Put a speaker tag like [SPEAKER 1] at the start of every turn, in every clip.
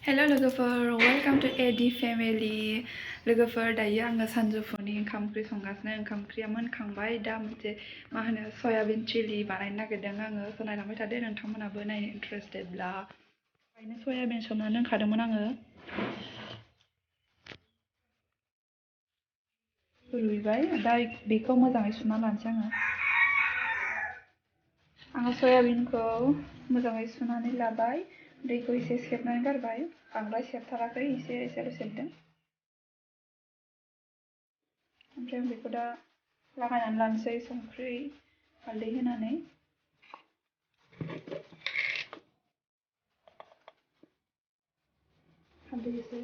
[SPEAKER 1] हेल' लोगोफोर welcome to Eddie family लोगोफोर दायो आङो सानजौफुनि ओंखाम ओंख्रि संगासिनो ओंखाम ओंख्रिया मोनखांबाय दा मोनसे मा होनो सयाबिन चिली बानायनो नागिरदों आङो स नायलांबाय थादो नोंथांमोनाबो नायनो इन्टारेस्टेडब्ला ओंखायनो सयाबिन सोमनानै दोनखादोंमोन आङो रुइबाय दा बेखौ मोजाङै सुना लानोसै आङो सयाबिनखौ मोजाङै सुनानै लाबाय दैखौ एसे सेबनानै गारबाय बांद्राय सेबथाराखै एसेल' सेबदों ओमफ्राय आं बेखौ दा लागायनानै लानोसै संख्रि हालदै होनानै हालदै एसे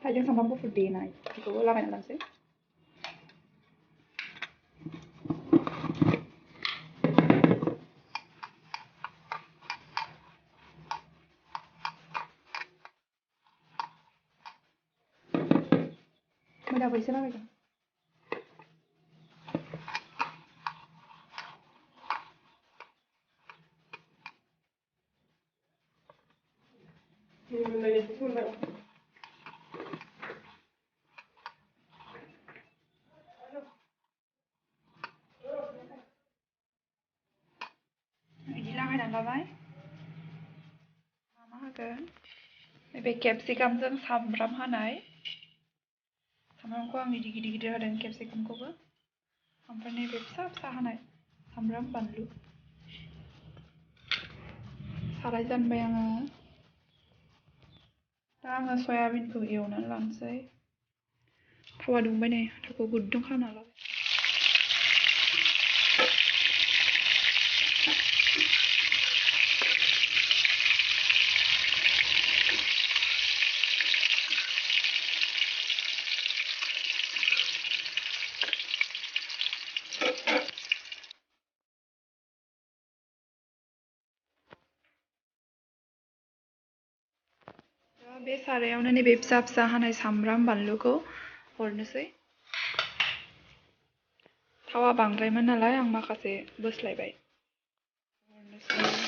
[SPEAKER 1] हाइजें सामब्राम गुफुर देनाय बेखौबो लागायना लानोसै मैदाबो एसे लागायगोन बिदि लागायना लाबाय मा होगोन नैबे केपसिकामजों सामब्राम हानाय सामब्रामखौ आं गिदिर गिदिर होदों केपसिकामखौबो ओमफ्राय नैबे फिसा फिसा हानाय सामब्राम बानलु साराय जानबाय आङो दा आङो सयाबिनखौ एवनानै लानोसै थावा दुंबाय नै थावखौ गुदुं खालामना लाबाय बे सारायावनो नैबे फिसा फिसा हानाय सामब्राम बानलुखौ हरनोसै थावा बांद्रायमोन नालाय आं माखासे बोस्लायबाय हरनोसै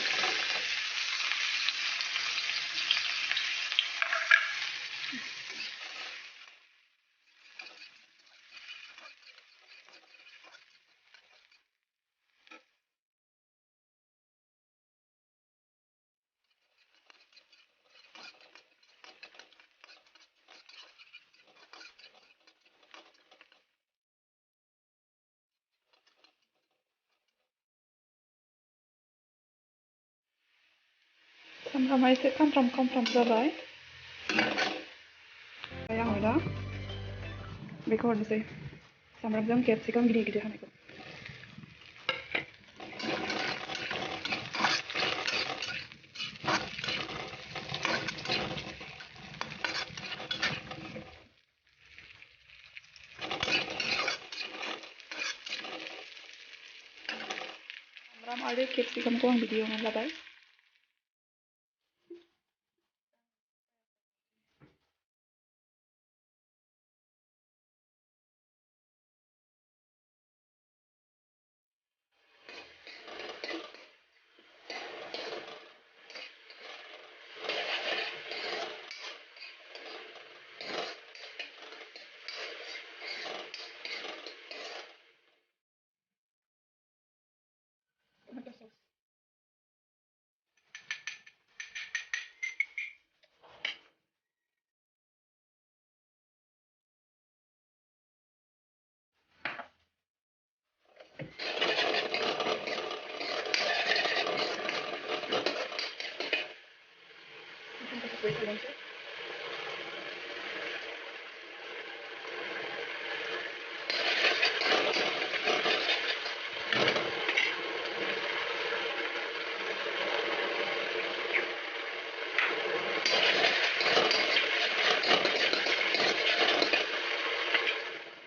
[SPEAKER 1] सामब्रामा एसे खामफ्राम जाबाय ओमफ्राय आङो दा बेखौ हरनोसै सामब्रामजों केपसिकाम गिदिर गिदिर हानायखौ सामब्राम आरो केपसिकामखौ आं बिदि एवनानै लाबाय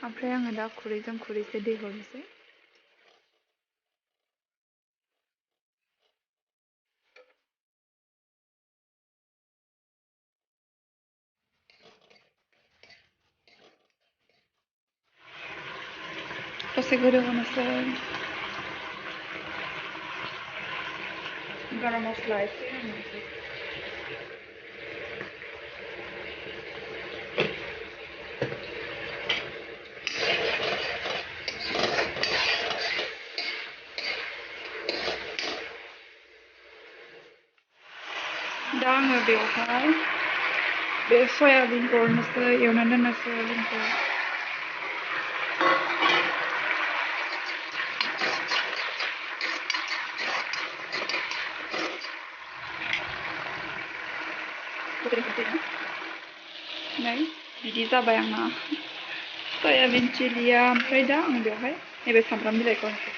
[SPEAKER 1] ओमफ्राय आङो दा खुरैजों खुरैसे दै हरनोसै दसे गोदौ होनोसै गरम मस्ला एसे होनोसै दा आङो बेवहाय बे सयाबिनखौ हरनोसै एवनानै दोननोसै सयाबिनखौ नै बिदि जाबाय आंना सयाबिन चिलिया ओमफ्राय दा आं बेवहाय नैबे सामब्राम बिलाइखौ होनोसै